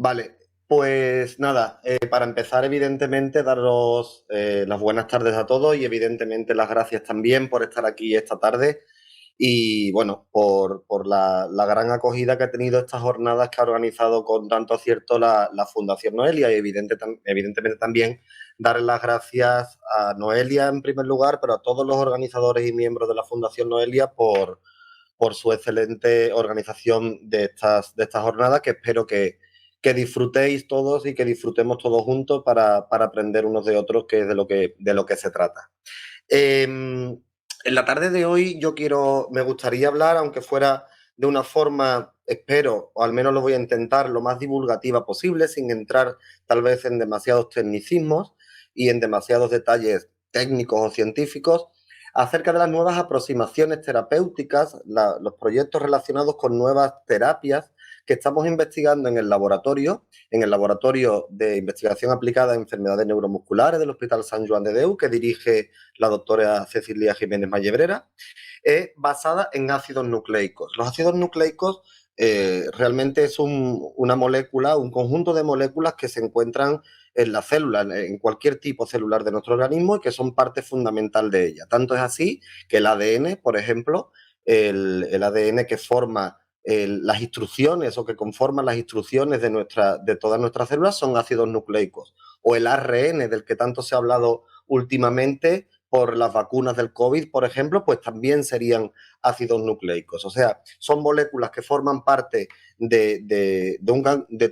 Vale, pues nada, para empezar, evidentemente, daros las buenas tardes a todos y evidentemente las gracias también por estar aquí esta tarde y bueno, por la gran acogida que ha tenido estas jornadas que ha organizado con tanto acierto la Fundación Noelia y evidentemente también darle las gracias a Noelia en primer lugar, pero a todos los organizadores y miembros de la Fundación Noelia por su excelente organización de estas jornadas, que espero que disfrutéis todos y que disfrutemos todos juntos para aprender unos de otros, que es de lo que se trata. En la tarde de hoy me gustaría hablar, aunque fuera de una forma, espero, o al menos lo voy a intentar, lo más divulgativa posible, sin entrar tal vez en demasiados tecnicismos y en demasiados detalles técnicos o científicos, acerca de las nuevas aproximaciones terapéuticas, los proyectos relacionados con nuevas terapias que estamos investigando en el laboratorio de investigación aplicada a enfermedades neuromusculares del Hospital Sant Joan de Déu, que dirige la doctora Cecilia Jiménez Mallebrera, basada en ácidos nucleicos. Los ácidos nucleicos realmente es una molécula, un conjunto de moléculas que se encuentran en la célula, en cualquier tipo celular de nuestro organismo y que son parte fundamental de ella. Tanto es así que el ADN, por ejemplo, el ADN que forma las instrucciones o que conforman las instrucciones de todas nuestras células son ácidos nucleicos. O el ARN, del que tanto se ha hablado últimamente por las vacunas del COVID, por ejemplo, pues también serían ácidos nucleicos. O sea, son moléculas que forman parte de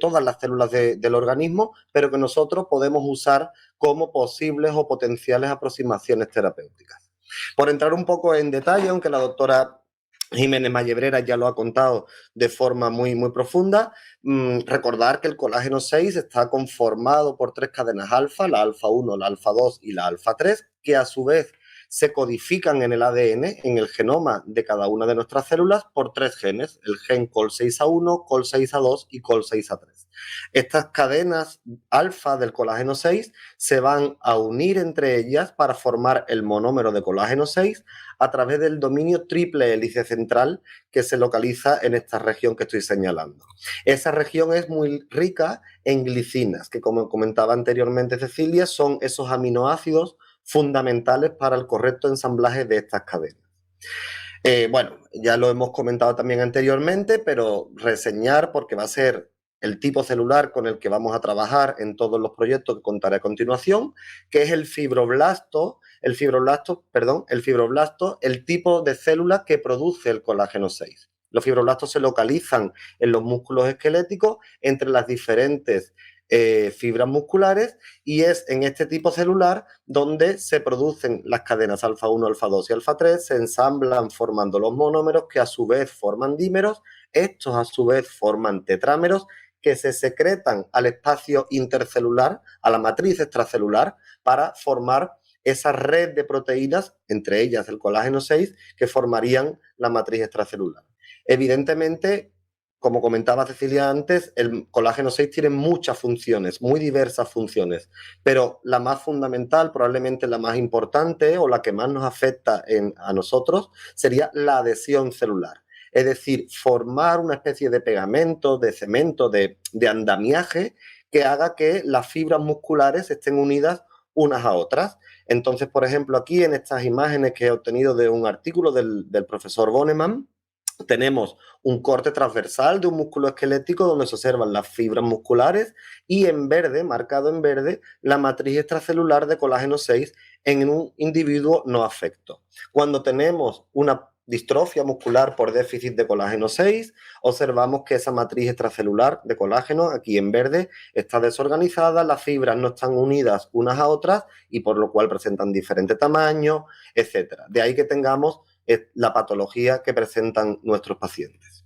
todas las células del organismo, pero que nosotros podemos usar como posibles o potenciales aproximaciones terapéuticas. Por entrar un poco en detalle, aunque la doctora Jiménez Mallebrera ya lo ha contado de forma muy profunda, recordar que el colágeno 6 está conformado por tres cadenas alfa, la alfa 1, la alfa 2 y la alfa 3, que a su vez se codifican en el ADN, en el genoma de cada una de nuestras células, por tres genes, el gen COL6A1, COL6A2 y COL6A3. Estas cadenas alfa del colágeno 6 se van a unir entre ellas para formar el monómero de colágeno 6 a través del dominio triple hélice central que se localiza en esta región que estoy señalando. Esa región es muy rica en glicinas, que como comentaba anteriormente Cecilia, son esos aminoácidos fundamentales para el correcto ensamblaje de estas cadenas. Bueno, ya lo hemos comentado también anteriormente, pero reseñar porque va a ser el tipo celular con el que vamos a trabajar en todos los proyectos que contaré a continuación, que es el fibroblasto, el tipo de célula que produce el colágeno 6. Los fibroblastos se localizan en los músculos esqueléticos entre las diferentes fibras musculares y es en este tipo celular donde se producen las cadenas alfa 1, alfa 2 y alfa 3, se ensamblan formando los monómeros que a su vez forman dímeros, estos a su vez forman tetrámeros que se secretan al espacio intercelular, a la matriz extracelular, para formar esa red de proteínas, entre ellas el colágeno 6, que formarían la matriz extracelular. Evidentemente, como comentaba Cecilia antes, el colágeno 6 tiene muchas funciones, muy diversas funciones, pero la más fundamental, probablemente la más importante o la que más nos afecta a nosotros, sería la adhesión celular. Es decir, formar una especie de pegamento, de cemento, de andamiaje que haga que las fibras musculares estén unidas unas a otras. Entonces, por ejemplo, aquí en estas imágenes que he obtenido de un artículo del profesor Boneman, tenemos un corte transversal de un músculo esquelético donde se observan las fibras musculares y en verde, marcado en verde, la matriz extracelular de colágeno 6 en un individuo no afecto. Cuando tenemos una distrofia muscular por déficit de colágeno 6, observamos que esa matriz extracelular de colágeno, aquí en verde, está desorganizada, las fibras no están unidas unas a otras y por lo cual presentan diferente tamaño, etc. De ahí que tengamos la patología que presentan nuestros pacientes.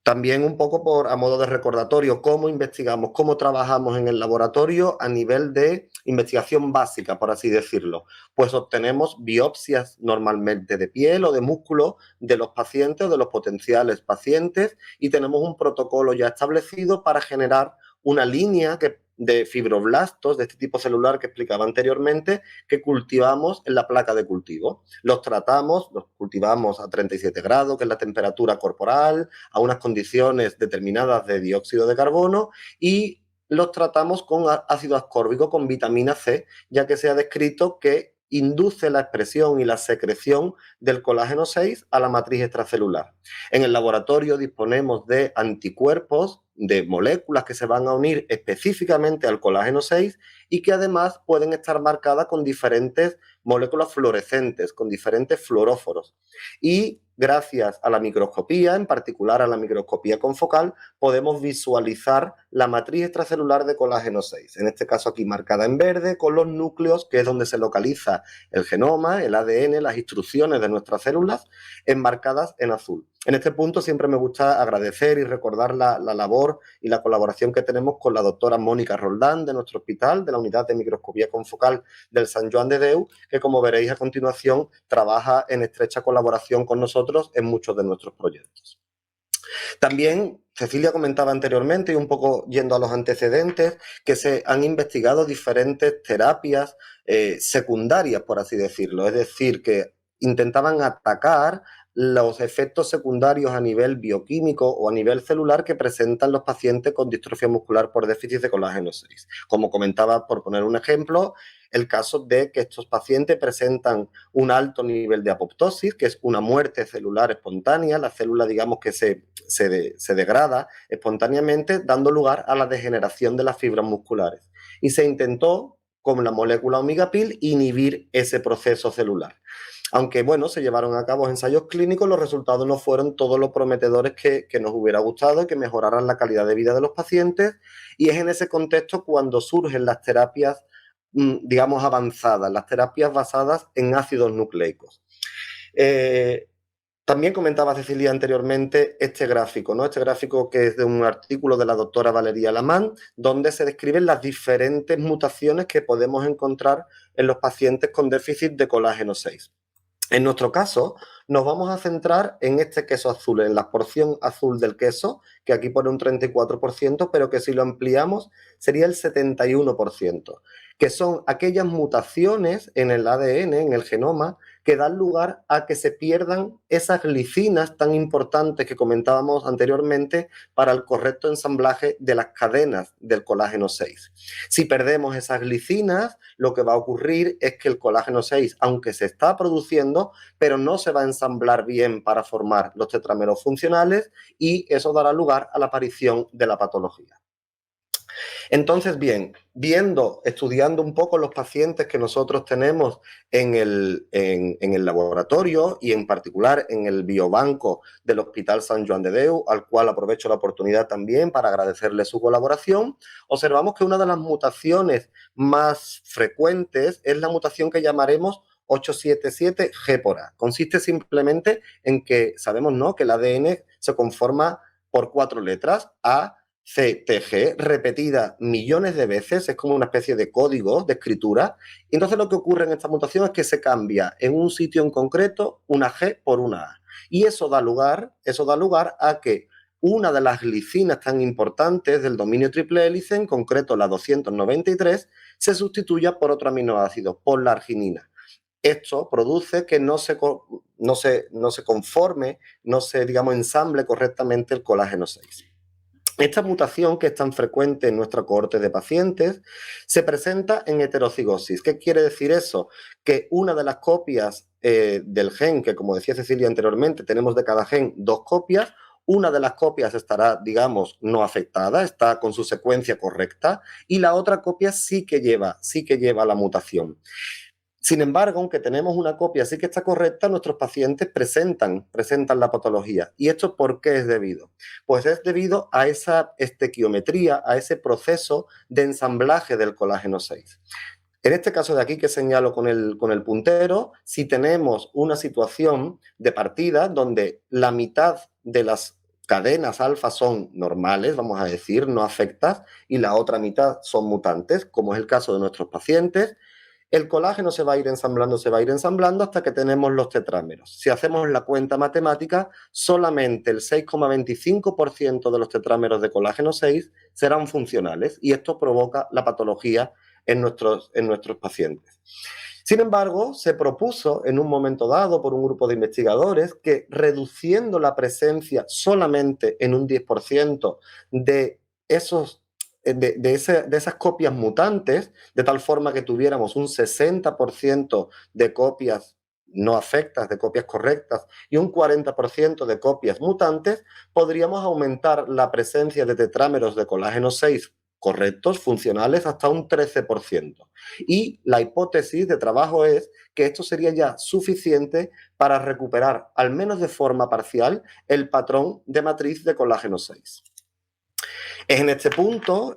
También un poco a modo de recordatorio, cómo investigamos, cómo trabajamos en el laboratorio a nivel de investigación básica, por así decirlo. Pues obtenemos biopsias normalmente de piel o de músculo de los pacientes o de los potenciales pacientes y tenemos un protocolo ya establecido para generar una línea que de fibroblastos, de este tipo celular que explicaba anteriormente, que cultivamos en la placa de cultivo. Los tratamos, los cultivamos a 37 grados, que es la temperatura corporal, a unas condiciones determinadas de dióxido de carbono, y los tratamos con ácido ascórbico, con vitamina C, ya que se ha descrito que induce la expresión y la secreción del colágeno 6 a la matriz extracelular. En el laboratorio disponemos de anticuerpos, de moléculas que se van a unir específicamente al colágeno 6 y que además pueden estar marcadas con diferentes moléculas fluorescentes, con diferentes fluoróforos. Y gracias a la microscopía, en particular a la microscopía confocal, podemos visualizar la matriz extracelular de colágeno 6, en este caso aquí marcada en verde, con los núcleos, que es donde se localiza el genoma, el ADN, las instrucciones de nuestras células, enmarcadas en azul. En este punto siempre me gusta agradecer y recordar la labor y la colaboración que tenemos con la doctora Mónica Roldán de nuestro hospital, de la unidad de microscopía confocal del Sant Joan de Déu, que como veréis a continuación trabaja en estrecha colaboración con nosotros en muchos de nuestros proyectos. También Cecilia comentaba anteriormente, y un poco yendo a los antecedentes, que se han investigado diferentes terapias secundarias, por así decirlo, es decir, que intentaban atacar los efectos secundarios a nivel bioquímico o a nivel celular que presentan los pacientes con distrofia muscular por déficit de colágeno 6. Como comentaba, por poner un ejemplo, el caso de que estos pacientes presentan un alto nivel de apoptosis, que es una muerte celular espontánea, la célula, digamos, que se degrada espontáneamente, dando lugar a la degeneración de las fibras musculares. Y se intentó, con la molécula omigapil, inhibir ese proceso celular. Aunque, bueno, se llevaron a cabo ensayos clínicos, los resultados no fueron todos los prometedores que nos hubiera gustado, que mejoraran la calidad de vida de los pacientes, y es en ese contexto cuando surgen las terapias, digamos, avanzadas, las terapias basadas en ácidos nucleicos. También comentaba Cecilia anteriormente este gráfico, ¿no? Este gráfico que es de un artículo de la doctora Valeria Alamán, donde se describen las diferentes mutaciones que podemos encontrar en los pacientes con déficit de colágeno 6. En nuestro caso, nos vamos a centrar en este queso azul, en la porción azul del queso, que aquí pone un 34%, pero que si lo ampliamos sería el 71%, que son aquellas mutaciones en el ADN, en el genoma, que dan lugar a que se pierdan esas glicinas tan importantes que comentábamos anteriormente para el correcto ensamblaje de las cadenas del colágeno 6. Si perdemos esas glicinas, lo que va a ocurrir es que el colágeno 6, aunque se está produciendo, pero no se va a ensamblar bien para formar los tetrámeros funcionales, y eso dará lugar a la aparición de la patología. Entonces, bien, estudiando un poco los pacientes que nosotros tenemos en el laboratorio y en particular en el biobanco del Hospital Sant Joan de Déu, al cual aprovecho la oportunidad también para agradecerle su colaboración, observamos que una de las mutaciones más frecuentes es la mutación que llamaremos 877G. Consiste simplemente en que sabemos, ¿no?, que el ADN se conforma por 4 letras, A, C, T, G, repetida millones de veces, es como una especie de código de escritura. Y entonces lo que ocurre en esta mutación es que se cambia en un sitio en concreto una G por una A. Y eso da lugar a que una de las glicinas tan importantes del dominio triple hélice, en concreto la 293, se sustituya por otro aminoácido, por la arginina. Esto produce que no se conforme, no se, digamos, ensamble correctamente el colágeno 6. Esta mutación, que es tan frecuente en nuestra cohorte de pacientes, se presenta en heterocigosis. ¿Qué quiere decir eso? Que una de las copias del gen, que como decía Cecilia anteriormente, tenemos de cada gen 2 copias, una de las copias estará, digamos, no afectada, está con su secuencia correcta, y la otra copia sí que lleva la mutación. Sin embargo, aunque tenemos una copia sí que está correcta, nuestros pacientes presentan la patología. ¿Y esto por qué es debido? Pues es debido a esa estequiometría, a ese proceso de ensamblaje del colágeno 6. En este caso de aquí que señalo con el puntero, si tenemos una situación de partida donde la mitad de las cadenas alfa son normales, vamos a decir, no afectas, y la otra mitad son mutantes, como es el caso de nuestros pacientes, El colágeno se va a ir ensamblando hasta que tenemos los tetrámeros. Si hacemos la cuenta matemática, solamente el 6,25% de los tetrámeros de colágeno 6 serán funcionales y esto provoca la patología en nuestros pacientes. Sin embargo, se propuso en un momento dado por un grupo de investigadores que reduciendo la presencia solamente en un 10% de esas copias mutantes, de tal forma que tuviéramos un 60% de copias no afectas, de copias correctas, y un 40% de copias mutantes, podríamos aumentar la presencia de tetrámeros de colágeno 6 correctos, funcionales, hasta un 13%. Y la hipótesis de trabajo es que esto sería ya suficiente para recuperar, al menos de forma parcial, el patrón de matriz de colágeno 6. Es en este punto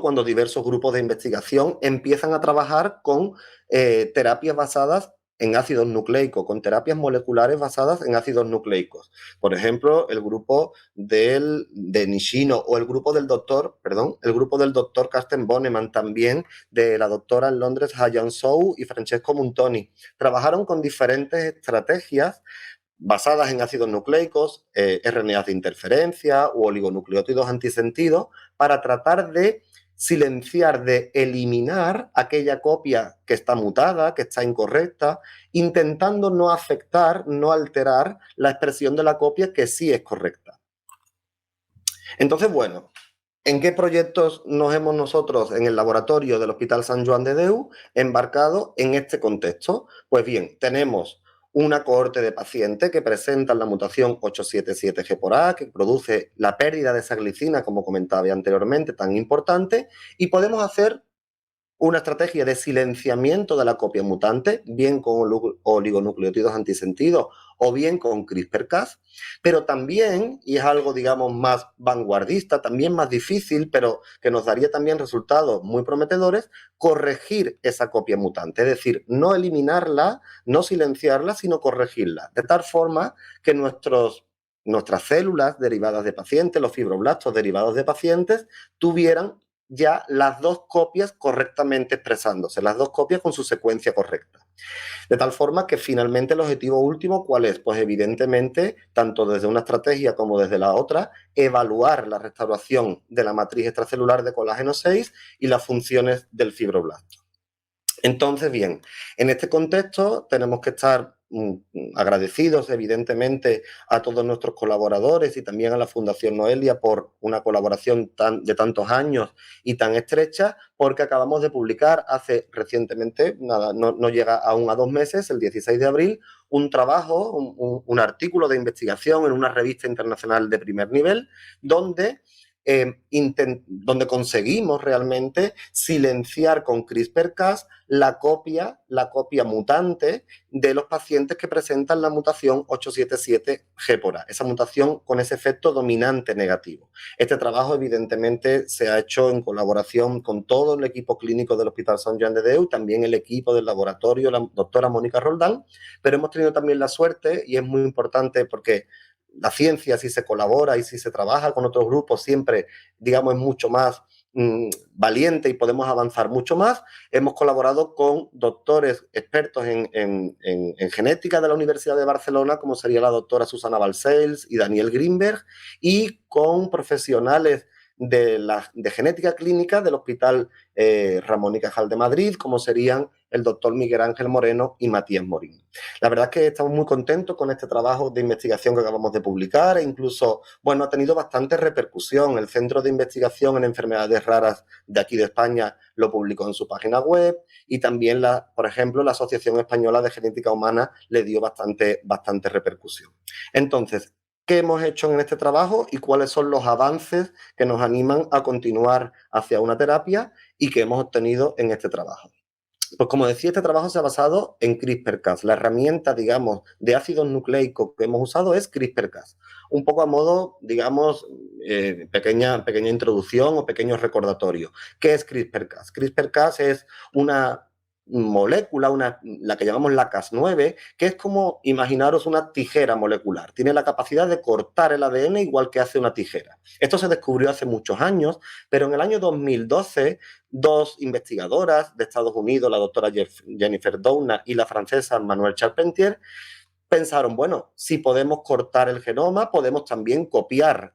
cuando diversos grupos de investigación empiezan a trabajar con terapias basadas en ácidos nucleicos, con terapias moleculares basadas en ácidos nucleicos. Por ejemplo, el grupo de Nishino o el grupo del doctor Carsten Bonneman, también de la doctora en Londres, Hayan Zhou y Francesco Muntoni. Trabajaron con diferentes estrategias basadas en ácidos nucleicos, RNAs de interferencia u oligonucleótidos antisentidos para tratar de silenciar, de eliminar aquella copia que está mutada, que está incorrecta, intentando no afectar, no alterar la expresión de la copia que sí es correcta. Entonces, bueno, ¿en qué proyectos nos hemos nosotros en el laboratorio del Hospital Sant Joan de Déu embarcado en este contexto? Pues bien, tenemos una cohorte de pacientes que presentan la mutación 877G por A, que produce la pérdida de esa glicina, como comentaba anteriormente, tan importante, y podemos hacer una estrategia de silenciamiento de la copia mutante, bien con oligonucleótidos antisentidos o bien con CRISPR-Cas, pero también, y es algo, digamos, más vanguardista, también más difícil, pero que nos daría también resultados muy prometedores, corregir esa copia mutante, es decir, no eliminarla, no silenciarla, sino corregirla, de tal forma que nuestras células derivadas de pacientes, los fibroblastos derivados de pacientes, tuvieran ya las dos copias correctamente expresándose, las dos copias con su secuencia correcta. De tal forma que finalmente el objetivo último, ¿cuál es? Pues evidentemente, tanto desde una estrategia como desde la otra, evaluar la restauración de la matriz extracelular de colágeno 6 y las funciones del fibroblasto. Entonces, bien, en este contexto tenemos que estar agradecidos, evidentemente, a todos nuestros colaboradores y también a la Fundación Noelia por una colaboración de tantos años y tan estrecha, porque acabamos de publicar hace recientemente, nada, no llega aún a 2 meses, el 16 de abril, un trabajo, un artículo de investigación en una revista internacional de primer nivel, donde conseguimos realmente silenciar con CRISPR-Cas la copia mutante de los pacientes que presentan la mutación 877G por A, esa mutación con ese efecto dominante negativo. Este trabajo evidentemente se ha hecho en colaboración con todo el equipo clínico del Hospital Sant Joan de Déu, también el equipo del laboratorio, la doctora Mónica Roldán, pero hemos tenido también la suerte, y es muy importante porque la ciencia, si se colabora y si se trabaja con otros grupos, siempre, digamos, es mucho más valiente y podemos avanzar mucho más. Hemos colaborado con doctores expertos en genética de la Universidad de Barcelona, como sería la doctora Susana Balcells y Daniel Greenberg, y con profesionales de genética clínica del Hospital Ramón y Cajal de Madrid, como serían el doctor Miguel Ángel Moreno y Matías Morín. La verdad es que estamos muy contentos con este trabajo de investigación que acabamos de publicar e incluso, bueno, ha tenido bastante repercusión. El Centro de Investigación en Enfermedades Raras de aquí de España lo publicó en su página web y también, por ejemplo, la Asociación Española de Genética Humana le dio bastante repercusión. Entonces, ¿qué hemos hecho en este trabajo y cuáles son los avances que nos animan a continuar hacia una terapia y que hemos obtenido en este trabajo? Pues como decía, este trabajo se ha basado en CRISPR-Cas. La herramienta, digamos, de ácidos nucleicos que hemos usado es CRISPR-Cas. Un poco a modo, digamos, pequeña introducción o pequeño recordatorio. ¿Qué es CRISPR-Cas? CRISPR-Cas es una molécula, la que llamamos la Cas9, que es como imaginaros una tijera molecular. Tiene la capacidad de cortar el ADN igual que hace una tijera. Esto se descubrió hace muchos años, pero en el año 2012, dos investigadoras de Estados Unidos, la doctora Jennifer Doudna y la francesa Manuelle Charpentier, pensaron, bueno, si podemos cortar el genoma, podemos también copiar,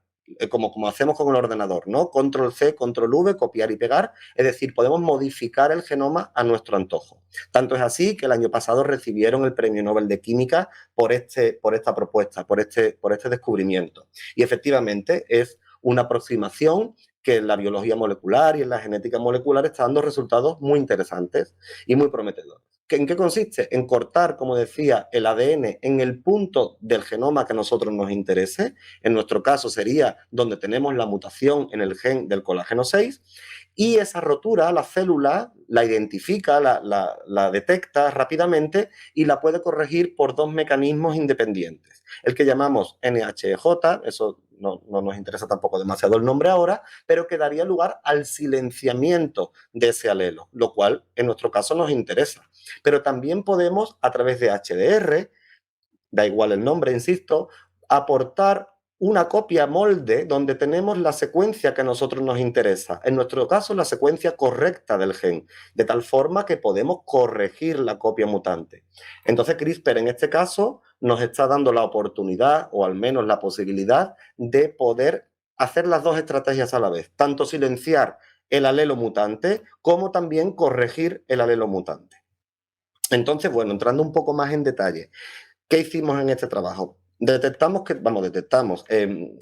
como hacemos con el ordenador, ¿no? Control C, Control V, copiar y pegar, es decir, podemos modificar el genoma a nuestro antojo. Tanto es así que el año pasado recibieron el Premio Nobel de Química por esta propuesta, por este descubrimiento. Y efectivamente es una aproximación que en la biología molecular y en la genética molecular está dando resultados muy interesantes y muy prometedores. ¿En qué consiste? En cortar, como decía, el ADN en el punto del genoma que a nosotros nos interese. En nuestro caso sería donde tenemos la mutación en el gen del colágeno 6, y esa rotura la célula la identifica, la detecta rápidamente y la puede corregir por dos mecanismos independientes. El que llamamos NHJ, eso no nos interesa tampoco demasiado el nombre ahora, pero que daría lugar al silenciamiento de ese alelo, lo cual en nuestro caso nos interesa. Pero también podemos, a través de HDR, da igual el nombre, insisto, aportar una copia molde donde tenemos la secuencia que a nosotros nos interesa. En nuestro caso, la secuencia correcta del gen, de tal forma que podemos corregir la copia mutante. Entonces, CRISPR en este caso nos está dando la oportunidad, o al menos la posibilidad, de poder hacer las dos estrategias a la vez, tanto silenciar el alelo mutante como también corregir el alelo mutante. Entonces, bueno, entrando un poco más en detalle, ¿qué hicimos en este trabajo?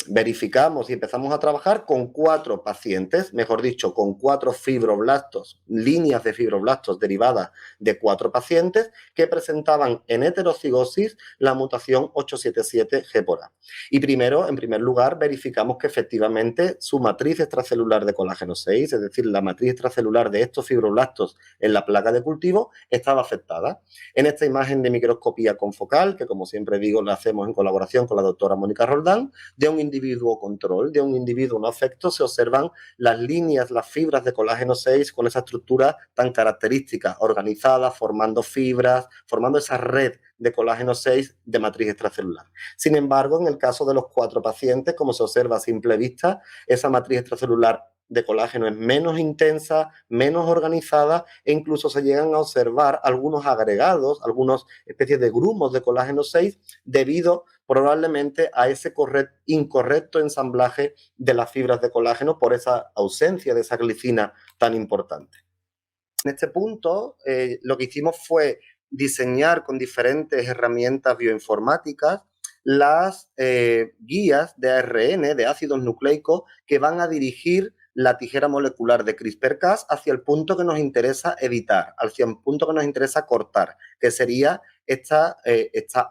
Verificamos y empezamos a trabajar con 4 pacientes, mejor dicho, con 4 fibroblastos, líneas de fibroblastos derivadas de 4 pacientes que presentaban en heterocigosis la mutación 877G por A. Y primero, en primer lugar, verificamos que efectivamente su matriz extracelular de colágeno 6, es decir, la matriz extracelular de estos fibroblastos en la placa de cultivo, estaba afectada. En esta imagen de microscopía confocal, que como siempre digo, la hacemos en colaboración con la doctora Mónica Roldán, de un individuo control, de un individuo no afecto, se observan las líneas, las fibras de colágeno 6 con esa estructura tan característica, organizada, formando fibras, formando esa red de colágeno 6 de matriz extracelular. Sin embargo, en el caso de los 4 pacientes, como se observa a simple vista, esa matriz extracelular de colágeno es menos intensa, menos organizada, e incluso se llegan a observar algunos agregados, algunas especies de grumos de colágeno 6 debido probablemente a ese incorrecto ensamblaje de las fibras de colágeno por esa ausencia de esa glicina tan importante. En este punto, lo que hicimos fue diseñar con diferentes herramientas bioinformáticas las guías de ARN, de ácidos nucleicos, que van a dirigir la tijera molecular de CRISPR-Cas hacia el punto que nos interesa editar, hacia el punto que nos interesa cortar, que sería esta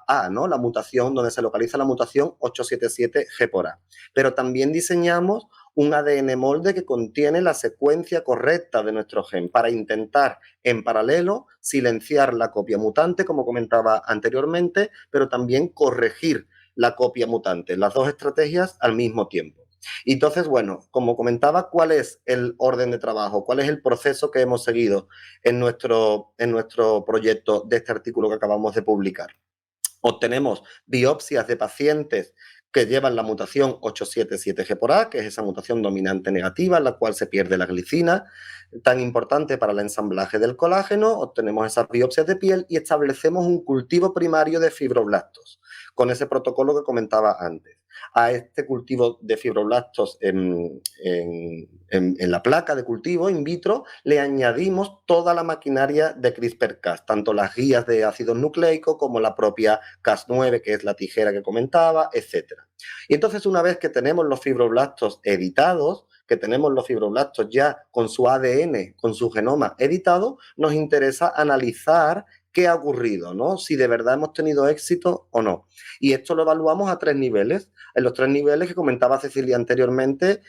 A, ¿no? La mutación, donde se localiza la mutación 877G por A. Pero también diseñamos un ADN molde que contiene la secuencia correcta de nuestro gen para intentar en paralelo silenciar la copia mutante, como comentaba anteriormente, pero también corregir la copia mutante, las dos estrategias al mismo tiempo. Y entonces, bueno, como comentaba, ¿cuál es el orden de trabajo? ¿Cuál es el proceso que hemos seguido en nuestro proyecto de este artículo que acabamos de publicar? Obtenemos biopsias de pacientes que llevan la mutación 877G por A, que es esa mutación dominante negativa en la cual se pierde la glicina, tan importante para el ensamblaje del colágeno. Obtenemos esas biopsias de piel y establecemos un cultivo primario de fibroblastos, con ese protocolo que comentaba antes. A este cultivo de fibroblastos en la placa de cultivo in vitro le añadimos toda la maquinaria de CRISPR-Cas, tanto las guías de ácidos nucleicos como la propia Cas9, que es la tijera que comentaba, etc. Y entonces, una vez que tenemos los fibroblastos editados, que tenemos los fibroblastos ya con su ADN, con su genoma editado, nos interesa analizar qué ha ocurrido, ¿no? Si de verdad hemos tenido éxito o no. Y esto lo evaluamos a 3 niveles. En los 3 niveles que comentaba Cecilia anteriormente,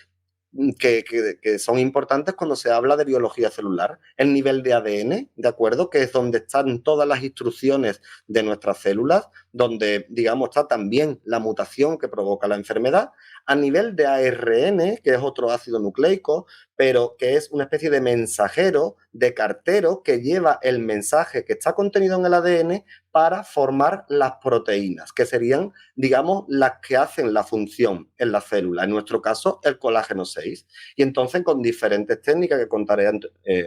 que son importantes cuando se habla de biología celular. El nivel de ADN, ¿de acuerdo? Que es donde están todas las instrucciones de nuestras células, donde, digamos, está también la mutación que provoca la enfermedad, a nivel de ARN, que es otro ácido nucleico, pero que es una especie de mensajero, de cartero, que lleva el mensaje que está contenido en el ADN para formar las proteínas, que serían, digamos, las que hacen la función en la célula, en nuestro caso, el colágeno 6. Y entonces, con diferentes técnicas que contaré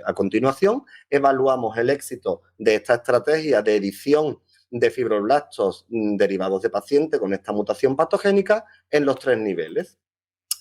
a continuación, evaluamos el éxito de esta estrategia de edición de fibroblastos derivados de pacientes con esta mutación patogénica en los 3 niveles.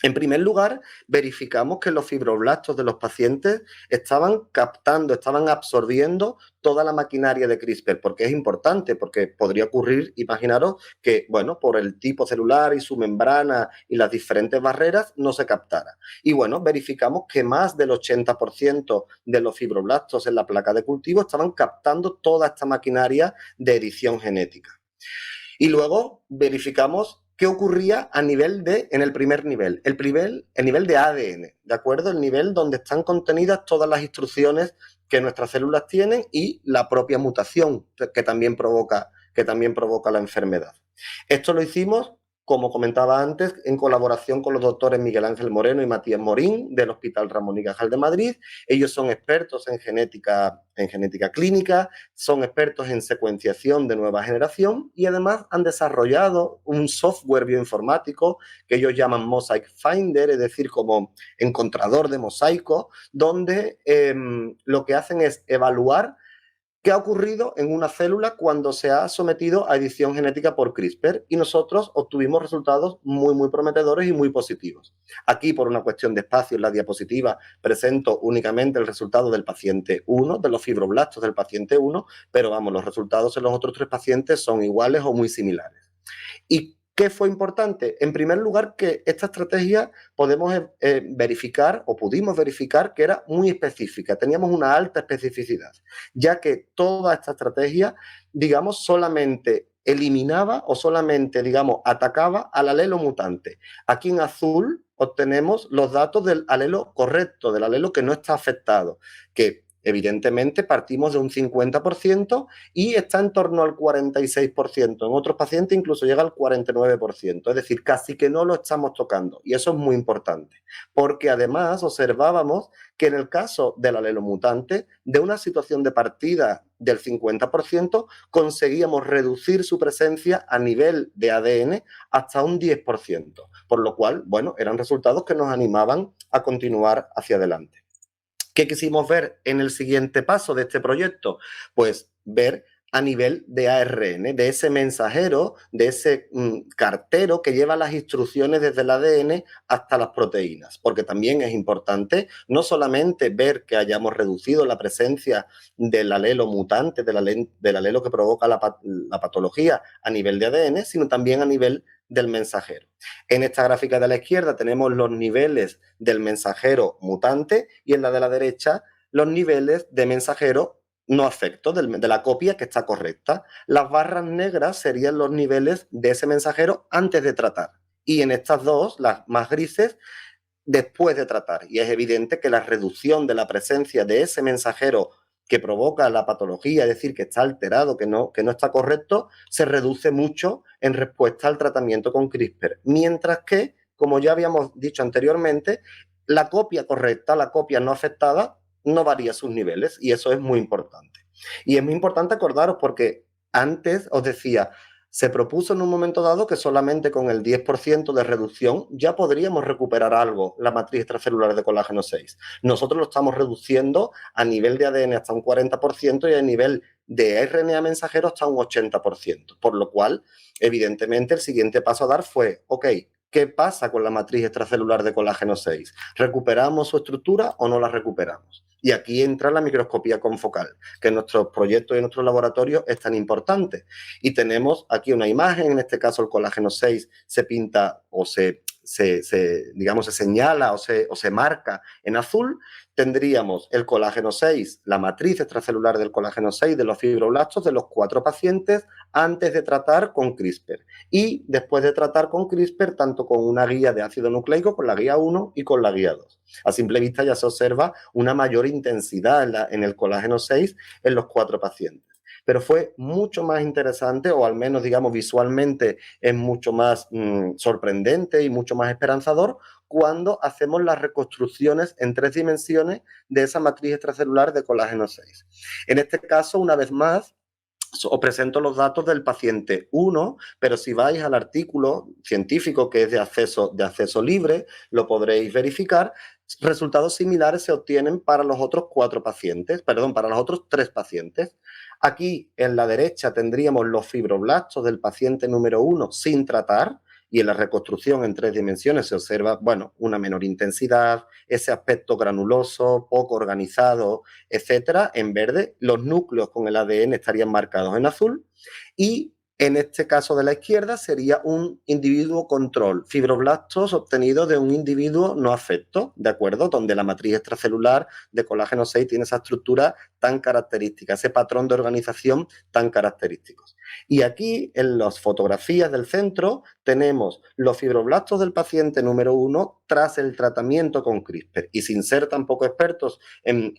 En primer lugar, verificamos que los fibroblastos de los pacientes estaban captando, estaban absorbiendo toda la maquinaria de CRISPR, porque es importante, porque podría ocurrir, imaginaros, que, bueno, por el tipo celular y su membrana y las diferentes barreras no se captara. Y bueno, verificamos que más del 80% de los fibroblastos en la placa de cultivo estaban captando toda esta maquinaria de edición genética. Y luego verificamos qué ocurría a nivel en el primer nivel, el nivel de ADN, ¿de acuerdo? El nivel donde están contenidas todas las instrucciones que nuestras células tienen y la propia mutación que también provoca la enfermedad. Esto lo hicimos, como comentaba antes, en colaboración con los doctores Miguel Ángel Moreno y Matías Morín del Hospital Ramón y Cajal de Madrid. Ellos son expertos en genética clínica, son expertos en secuenciación de nueva generación y además han desarrollado un software bioinformático que ellos llaman Mosaic Finder, es decir, como encontrador de mosaicos, donde lo que hacen es evaluar qué ha ocurrido en una célula cuando se ha sometido a edición genética por CRISPR y nosotros obtuvimos resultados muy prometedores y muy positivos. Aquí, por una cuestión de espacio en la diapositiva, presento únicamente el resultado del paciente 1, de los fibroblastos del paciente 1, pero vamos, los resultados en los otros 3 pacientes son iguales o muy similares. ¿Y qué fue importante? En primer lugar, que esta estrategia podemos verificar o pudimos verificar que era muy específica, teníamos una alta especificidad, ya que toda esta estrategia, digamos, solamente eliminaba o solamente, digamos, atacaba al alelo mutante. Aquí en azul obtenemos los datos del alelo correcto, del alelo que no está afectado, que evidentemente partimos de un 50% y está en torno al 46%. En otros pacientes incluso llega al 49%. Es decir, casi que no lo estamos tocando. Y eso es muy importante. Porque además observábamos que en el caso del alelo mutante, de una situación de partida del 50%, conseguíamos reducir su presencia a nivel de ADN hasta un 10%. Por lo cual, bueno, eran resultados que nos animaban a continuar hacia adelante. ¿Qué quisimos ver en el siguiente paso de este proyecto? Pues ver a nivel de ARN, de ese mensajero, de ese cartero que lleva las instrucciones desde el ADN hasta las proteínas, porque también es importante no solamente ver que hayamos reducido la presencia del alelo mutante, del alelo que provoca la patología a nivel de ADN, sino también a nivel del mensajero. En esta gráfica de la izquierda tenemos los niveles del mensajero mutante y en la de la derecha los niveles de mensajero no afecto, de la copia que está correcta. Las barras negras serían los niveles de ese mensajero antes de tratar y en estas dos, las más grises, después de tratar. Y es evidente que la reducción de la presencia de ese mensajero que provoca la patología, es decir, que está alterado, que no está correcto, se reduce mucho en respuesta al tratamiento con CRISPR. Mientras que, como ya habíamos dicho anteriormente, la copia correcta, la copia no afectada, no varía sus niveles y eso es muy importante. Y es muy importante acordaros porque antes os decía, se propuso en un momento dado que solamente con el 10% de reducción ya podríamos recuperar algo, la matriz extracelular de colágeno 6. Nosotros lo estamos reduciendo a nivel de ADN hasta un 40% y a nivel de RNA mensajero hasta un 80%. Por lo cual, evidentemente, el siguiente paso a dar fue, ok, ¿qué pasa con la matriz extracelular de colágeno 6? ¿Recuperamos su estructura o no la recuperamos? Y aquí entra la microscopía confocal, que en nuestros proyectos y en nuestros laboratorios es tan importante. Y tenemos aquí una imagen, en este caso el colágeno 6 se pinta o digamos, se señala o se marca en azul. Tendríamos el colágeno 6, la matriz extracelular del colágeno 6 de los fibroblastos de los 4 pacientes antes de tratar con CRISPR. Y después de tratar con CRISPR, tanto con una guía de ácido nucleico, con la guía 1 y con la guía 2. A simple vista ya se observa una mayor intensidad en el colágeno 6 en los 4 pacientes. pero fue mucho más interesante, o al menos, digamos, visualmente es mucho más sorprendente y mucho más esperanzador cuando hacemos las reconstrucciones en 3 dimensiones de esa matriz extracelular de colágeno 6. En este caso, una vez más, os presento los datos del paciente 1, pero si vais al artículo científico que es de acceso libre, lo podréis verificar. Resultados similares se obtienen para los otros 4 pacientes, perdón, para los otros 3 pacientes. Aquí en la derecha tendríamos los fibroblastos del paciente número 1 sin tratar, y en la reconstrucción en 3 dimensiones se observa, bueno, una menor intensidad, ese aspecto granuloso, poco organizado, etcétera, en verde. Los núcleos con el ADN estarían marcados en azul y en este caso de la izquierda sería un individuo control, fibroblastos obtenidos de un individuo no afecto, ¿de acuerdo? Donde la matriz extracelular de colágeno 6 tiene esa estructura tan característica, ese patrón de organización tan característico. Y aquí, en las fotografías del centro, tenemos los fibroblastos del paciente número 1 tras el tratamiento con CRISPR. Y sin ser tampoco expertos en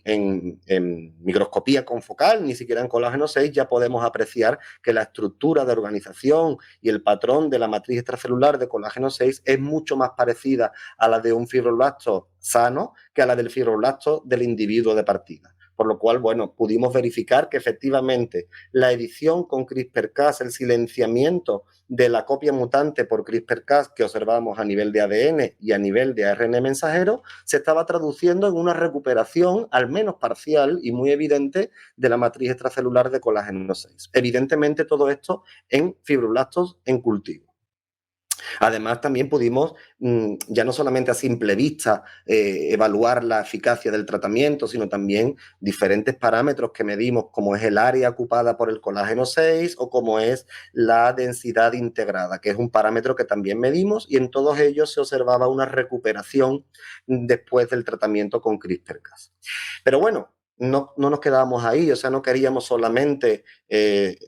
microscopía confocal, ni siquiera en colágeno 6, ya podemos apreciar que la estructura de organización y el patrón de la matriz extracelular de colágeno 6 es mucho más parecida a la de un fibroblasto sano que a la del fibroblasto del individuo de partida. Por lo cual, bueno, pudimos verificar que efectivamente la edición con CRISPR-Cas, el silenciamiento de la copia mutante por CRISPR-Cas que observamos a nivel de ADN y a nivel de ARN mensajero, se estaba traduciendo en una recuperación, al menos parcial y muy evidente, de la matriz extracelular de colágeno 6. Evidentemente, todo esto en fibroblastos en cultivo. Además, también pudimos, ya no solamente a simple vista, evaluar la eficacia del tratamiento, sino también diferentes parámetros que medimos, como es el área ocupada por el colágeno 6 o como es la densidad integrada, que es un parámetro que también medimos, y en todos ellos se observaba una recuperación después del tratamiento con CRISPR-Cas. Pero bueno, no nos quedábamos ahí, o sea, no queríamos solamente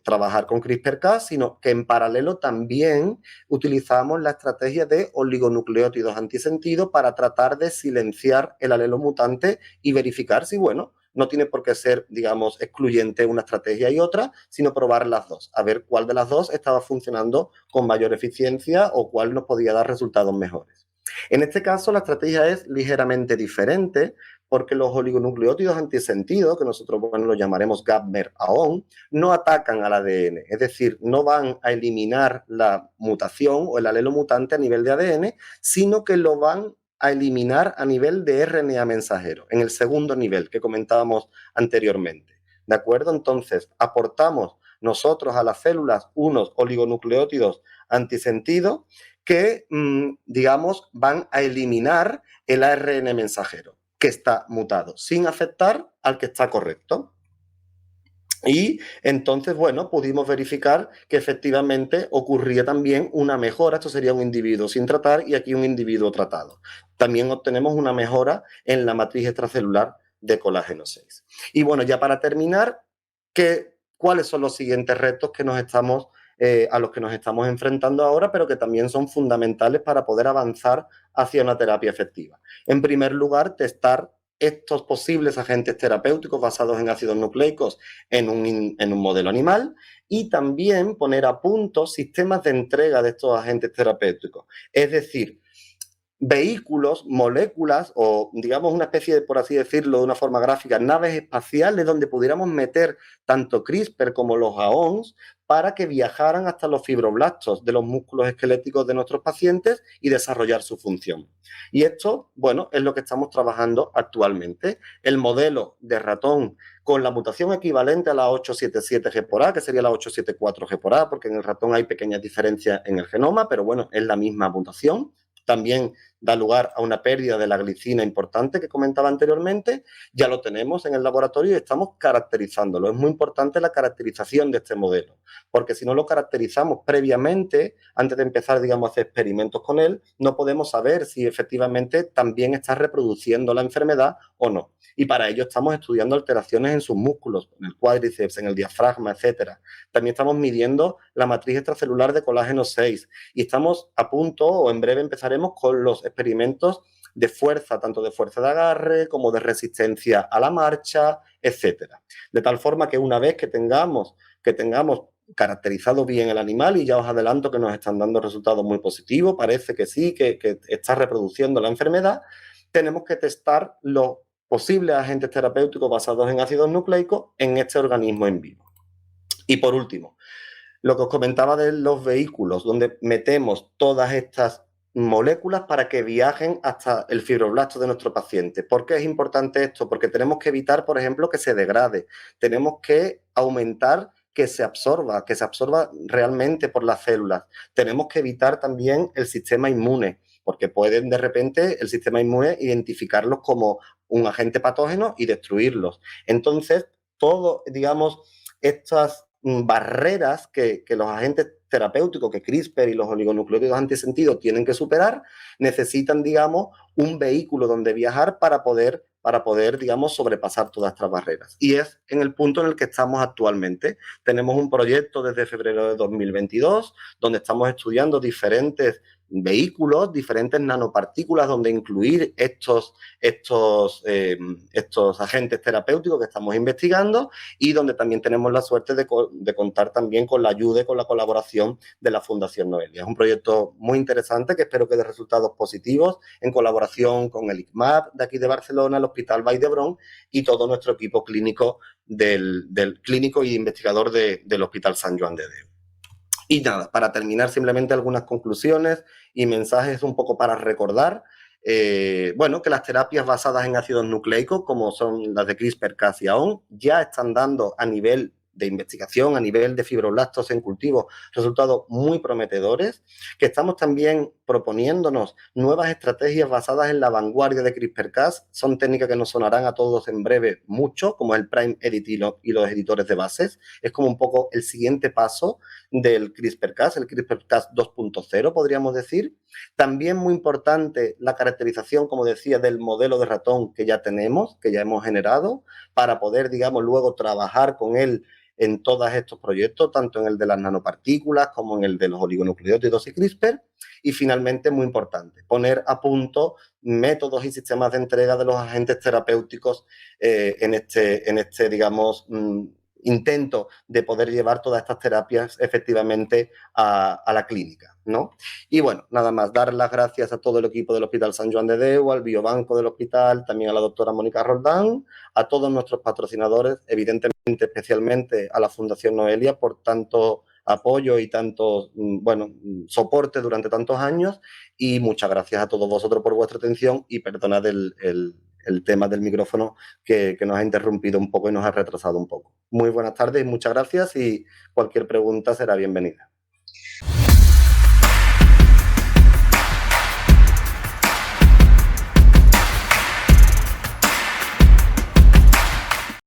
trabajar con CRISPR-Cas, sino que en paralelo también utilizamos la estrategia de oligonucleótidos antisentido para tratar de silenciar el alelo mutante y verificar si, bueno, no tiene por qué ser, digamos, excluyente una estrategia y otra, sino probar las dos, a ver cuál de las dos estaba funcionando con mayor eficiencia o cuál nos podía dar resultados mejores. En este caso, la estrategia es ligeramente diferente porque los oligonucleótidos antisentido, que nosotros bueno, los llamaremos GAPMER-AON, no atacan al ADN, es decir, no van a eliminar la mutación o el alelo mutante a nivel de ADN, sino que lo van a eliminar a nivel de RNA mensajero, en el segundo nivel que comentábamos anteriormente. ¿De acuerdo? Entonces, aportamos nosotros a las células unos oligonucleótidos antisentido que, digamos, van a eliminar el ARN mensajero que está mutado, sin afectar al que está correcto. Y entonces, bueno, pudimos verificar que efectivamente ocurría también una mejora. Esto sería un individuo sin tratar y aquí un individuo tratado. También obtenemos una mejora en la matriz extracelular de colágeno 6. Y bueno, ya para terminar, ¿cuáles son los siguientes retos que a los que nos estamos enfrentando ahora, pero que también son fundamentales para poder avanzar hacia una terapia efectiva? En primer lugar, testar estos posibles agentes terapéuticos basados en ácidos nucleicos en un modelo animal y también poner a punto sistemas de entrega de estos agentes terapéuticos. Es decir, vehículos, moléculas o digamos una especie de, por así decirlo de una forma gráfica, naves espaciales donde pudiéramos meter tanto CRISPR como los AONs para que viajaran hasta los fibroblastos de los músculos esqueléticos de nuestros pacientes y desarrollar su función. Y esto, bueno, es lo que estamos trabajando actualmente. El modelo de ratón con la mutación equivalente a la 877G por A, que sería la 874G por A, porque en el ratón hay pequeñas diferencias en el genoma, pero bueno, es la misma mutación. También da lugar a una pérdida de la glicina importante que comentaba anteriormente. Ya lo tenemos en el laboratorio y estamos caracterizándolo. Es muy importante la caracterización de este modelo, porque si no lo caracterizamos previamente, antes de empezar, digamos, a hacer experimentos con él, no podemos saber si efectivamente también está reproduciendo la enfermedad o no. Y para ello estamos estudiando alteraciones en sus músculos, en el cuádriceps, en el diafragma, etcétera. También estamos midiendo la matriz extracelular de colágeno 6 y estamos a punto o en breve empezaremos con los experimentos de fuerza, tanto de fuerza de agarre como de resistencia a la marcha, etcétera. De tal forma que una vez que tengamos caracterizado bien el animal, y ya os adelanto que nos están dando resultados muy positivos, parece que sí, que está reproduciendo la enfermedad, tenemos que testar los posibles agentes terapéuticos basados en ácidos nucleicos en este organismo en vivo. Y por último, lo que os comentaba de los vehículos, donde metemos todas estas moléculas para que viajen hasta el fibroblasto de nuestro paciente. ¿Por qué es importante esto? Porque tenemos que evitar, por ejemplo, que se degrade. Tenemos que aumentar que se absorba realmente por las células. Tenemos que evitar también el sistema inmune, porque pueden de repente el sistema inmune identificarlos como un agente patógeno y destruirlos. Entonces, todo, digamos, estas barreras que los agentes terapéuticos, que CRISPR y los oligonucleótidos antisentidos tienen que superar, necesitan, digamos, un vehículo donde viajar para poder, digamos, sobrepasar todas estas barreras. Y es en el punto en el que estamos actualmente. Tenemos un proyecto desde febrero de 2022, donde estamos estudiando diferentes vehículos, diferentes nanopartículas, donde incluir estos agentes terapéuticos que estamos investigando, y donde también tenemos la suerte de contar también con la ayuda y con la colaboración de la Fundación Noelia. Es un proyecto muy interesante que espero que dé resultados positivos en colaboración con el ICMAP de aquí de Barcelona, el Hospital Vall d'Hebron y todo nuestro equipo clínico del clínico y investigador del Hospital Sant Joan de Déu. Y nada, para terminar, simplemente algunas conclusiones y mensajes un poco para recordar. Bueno, que las terapias basadas en ácidos nucleicos, como son las de CRISPR-Cas y AON, ya están dando a nivel de investigación, a nivel de fibroblastos en cultivo, resultados muy prometedores, que estamos también proponiéndonos nuevas estrategias basadas en la vanguardia de CRISPR-Cas. Son técnicas que nos sonarán a todos en breve mucho, como el Prime Edit y los editores de bases. Es como un poco el siguiente paso del CRISPR-Cas, el CRISPR-Cas 2.0, podríamos decir. También muy importante la caracterización, como decía, del modelo de ratón que ya tenemos, que ya hemos generado, para poder, digamos, luego trabajar con él en todos estos proyectos, tanto en el de las nanopartículas como en el de los oligonucleótidos y CRISPR. Y finalmente, muy importante, poner a punto métodos y sistemas de entrega de los agentes terapéuticos en este, digamos, intento de poder llevar todas estas terapias efectivamente a la clínica, ¿no? Y bueno, nada más, dar las gracias a todo el equipo del Hospital Sant Joan de Déu, al biobanco del hospital, también a la doctora Mónica Roldán, a todos nuestros patrocinadores, evidentemente, especialmente a la Fundación Noelia por tanto apoyo y tanto, bueno, soporte durante tantos años, y muchas gracias a todos vosotros por vuestra atención y perdonad el tema del micrófono que nos ha interrumpido un poco y nos ha retrasado un poco. Muy buenas tardes y muchas gracias, y cualquier pregunta será bienvenida.